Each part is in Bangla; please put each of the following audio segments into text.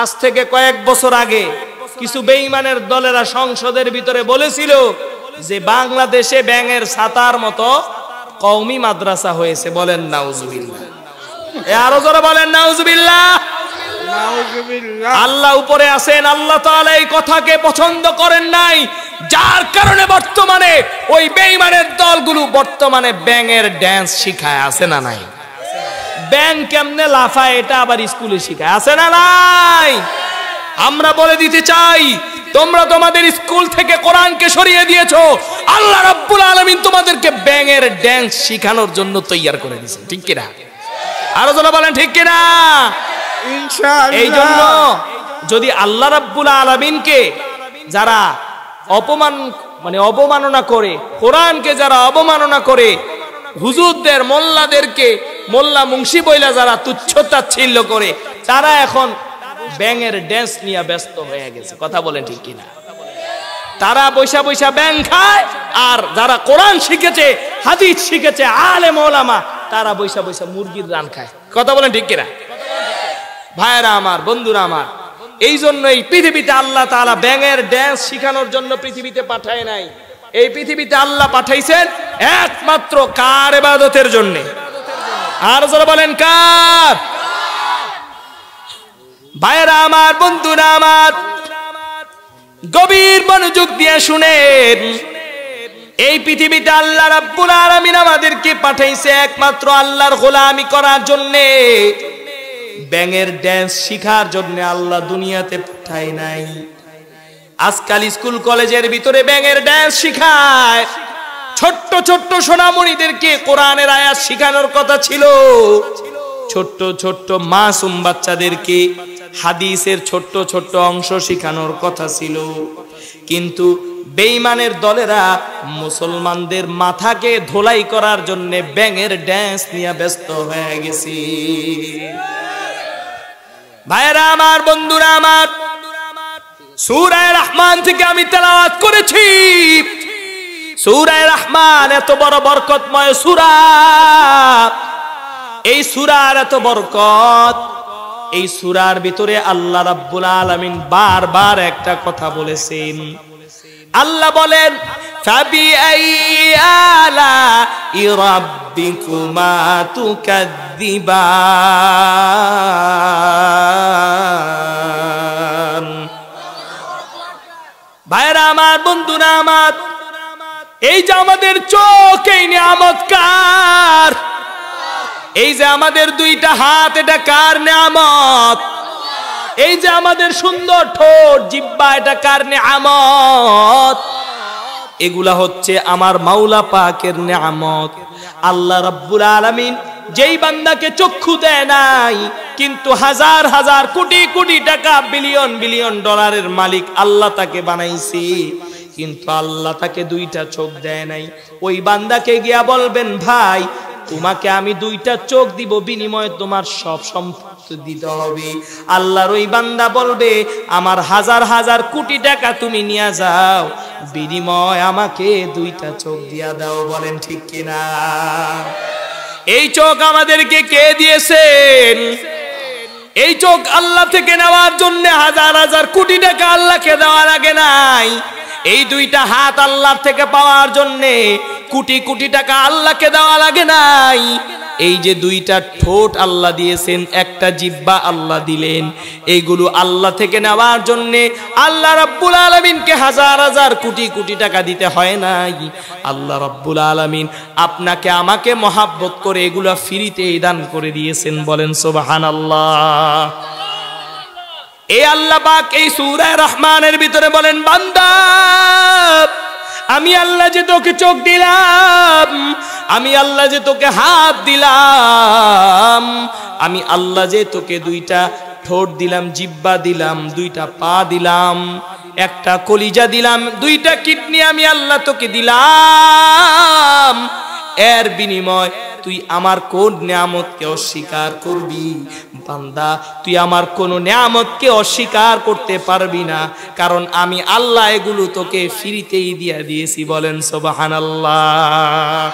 আজ থেকে কয়েক বছর আগে কিছু বেঈমানের দলেরা সংসদের ভিতরে বলেছিল যে বাংলাদেশে ব্যাঙের ছাতার মতো কওমি মাদ্রাসা হয়েছে। বলেন নাউজুবিল্লাহ। আরো জোরে বলেন নাউজুবিল্লাহ। আল্লাহ উপরে আছেন, আল্লাহ তাআলা এই কথাকে পছন্দ করেন নাই, যার কারণে বর্তমানে ওই বেঈমানের দলগুলো বর্তমানে ব্যাঙের ড্যান্স শিখায়। আছে না নাই? ব্যাঙ কেমনে লাফায় এটা আবার স্কুলে শিখায়। আছে না নাই? আমরা বলে দিতে চাই, তোমরা তোমাদের স্কুল থেকে কোরআনকে সরিয়ে দিয়েছো, আল্লাহ রাব্বুল আলামিন তোমাদেরকে ব্যাঙের ড্যান্স শিখানোর জন্য তৈয়ার করে দিয়েছেন। ঠিক কিনা? আরো যারা বলেন ঠিক কিনা? ইনশাআল্লাহ। এই জন্য যদি আল্লাহ রাব্বুল আলামিনকে যারা অবমাননা করে, কোরআনকে যারা অবমাননা করে, হুজুরদের মোল্লাদেরকে মোল্লা মুন্সি বইলা যারা তুচ্ছ-তাচ্ছিল্য করে, তারা এখন ব্যাঙের ড্যান্স নিয়ে ব্যস্ত হয়ে গেছে। কথা বলেন ঠিক কিনা? তারা বৈশা বৈশা ব্যাঙ খায়, আর যারা কোরআন শিখেছে, হাদিস শিখেছে, আলেম ওলামা, তারা বৈশা বৈশা মুরগির রান খায়। কথা বলেন ঠিক কিনা? ভাইরা আমার, বন্ধুরা আমার, এই জন্য এই পৃথিবীতে আল্লাহ তাআলা ব্যাঙের ড্যান্স শিখানোর জন্য পৃথিবীতে পাঠায় নাই। এই পৃথিবীতে আল্লাহ পাঠাইছেন একমাত্র কার ইবাদতের জন্য? আর যারা বলেন কার? ভাইরা আমার, বন্ধুরা আমার, গভীর মনোযোগ দিয়ে শুনেন। এই পৃথিবীতে আল্লাহ রাব্বুল আলামিন আমাদেরকে পাঠাইছে একমাত্র আল্লাহর গোলামি করার জন্য। ব্যাঙের ড্যান্স শিখার জন্য আল্লাহ দুনিয়াতে পাঠায় নাই। আজকাল স্কুল কলেজের ভিতরে ব্যাঙের ড্যান্স শিখায়। ছোট্ট ছোট্ট সোনামণিদেরকে কোরআনের আয়াত শিখানোর কথা ছিল, ছোট্ট ছোট্ট মাসুম বাচ্চাদেরকে হাদিসের ছোট্ট ছোট্ট অংশ শিখানোর কথা ছিল, কিন্তু বেঈমানের দলেরা মুসলমানদের মাথাকে ধোলাই করার জন্য ব্যাঙের ড্যান্স নিয়ে ব্যস্ত হয়ে গেছে। ভাইরা আমার, বন্ধুরা আমার, সূরা রহমান থেকে আমি তেলাওয়াত করেছি। সূরা রহমান এত বড় বরকতময় সূরা, এই সূরার এত বরকত, এই সূরার ভিতরে আল্লাহ রাব্বুল আলামিন বারবার একটা কথা বলেছেন। আল্লাহ বলেন, ফাবিআইয়ি আলা'i রাব্বিকুমা তুকাদ্দিবান। ভাইরা আমার, বন্ধুরা আমার, এই যে আমাদের চোখ, এই নিয়ামত কার? এই যে আমাদের দুইটা হাত, এটা কার নিয়ামত? এই যে আমাদের সুন্দর ঠোঁট, জিহ্বা, এটা কার নিয়ামত? এগুলা হচ্ছে আমার মাওলা পাকের নিয়ামত। আল্লাহ রাব্বুল আলামিন যেই বান্দাকে চক্ষু দেয় নাই, কিন্তু হাজার হাজার কোটি কোটি টাকা, বিলিয়ন বিলিয়ন ডলারের মালিক আল্লাহ তাকে বানাইছে, কিন্তু আল্লাহ তাকে দুইটা চোখ দেয় নাই। ওই বান্দাকে গিয়া বলবেন, ভাই তোমাকে আমি দুইটা চোখ দিব, বিনিময়ে তোমার সব সম্পত্তি দিতে হবে। আল্লাহর ওই বান্দা বলবে, আমার হাজার হাজার কোটি টাকা তুমি নিয়ে যাও, বিনিময় আমাকে দুইটা চোখ দিয়া দাও। বলেন ঠিক কিনা? এই চোখ আমাদেরকে কে দিয়েছেন? এই চোখ আল্লাহ থেকে নেওয়ার জন্য হাজার হাজার কোটি টাকা আল্লাহকে দেওয়া লাগে নাই। এই দুইটা হাত আল্লাহ থেকে পাওয়ার জন্য কোটি কোটি টাকা আল্লাহকে দেওয়া লাগে নাই। এই যে দুইটা ঠোঁট আল্লাহ দিয়েছেন, একটা জিহ্বা আল্লাহ দিলেন, এইগুলো আল্লাহ থেকে নেওয়ার জন্য আল্লাহ রাব্বুল আলামিনকে হাজার হাজার কোটি কোটি টাকা দিতে হয় নাই। আল্লাহ রাব্বুল আলামিন আপনাকে আমাকে মহাব্বত করে এগুলো ফ্রিতে দান করে দিয়েছেন। বলেন সুবহানাল্লাহ। এই আল্লাহ পাক এই সূরা রহমানের ভিতরে বলেন, বান্দা আমি আল্লাহ যে তোকে চোখ দিলাম, আমি আল্লাহ যে তোকে হাত দিলাম, আমি আল্লাহ যে তোকে দুইটা ঠোঁট দিলাম, জিহ্বা দিলাম, দুইটা পা দিলাম, একটা কলিজা দিলাম, দুইটা কিডনি আমি আল্লাহ তোকে দিলাম, এর বিনিময় তুই আমার কোন নিয়ামতকে অস্বীকার করবি? বান্দা, তুই আমার কোন নিয়ামতকে অস্বীকার করতে পারবি না, কারণ আমি আল্লাহ এগুলো তোকে ফ্রিতেই দিয়ে দিয়েছি। বলেন সুবহানাল্লাহ।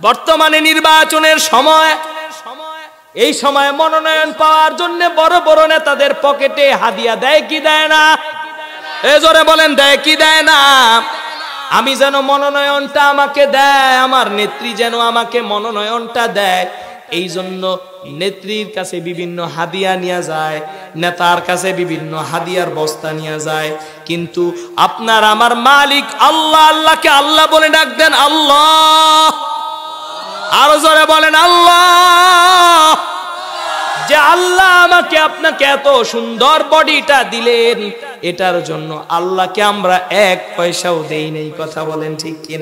বর্তমানে নির্বাচনের সময় এই সময় মনোনয়ন পাওয়ার জন্য বড় বড় নেতাদের পকেটে হাদিয়া দেয় কি দেয় না? এ জোরে বলেন, দেয় কি দেয় না? আমি যেন মনোনয়নটা আমাকে দেয়, আমার নেত্রী যেন আমাকে মনোনয়নটা দেয়, এই জন্য নেত্রীর কাছে বিভিন্ন হাদিয়া নিয়ে যায়, নেতার কাছে বিভিন্ন হাদিয়ার বস্তা নিয়ে যায়। কিন্তু আপনার আমার মালিক আল্লাহ, আল্লাহকে আল্লাহ বলে ডাক দেন, আল্লাহ। আরো জোরে বলেন, আল্লাহ। যে আল্লাহ আমাকে আপনাকে এত সুন্দর বডিটা দিলেন, এটার জন্য আল্লাহকে আমরা এক পয়সাও দেই নাই। কথা বলেন ঠিক কিনা?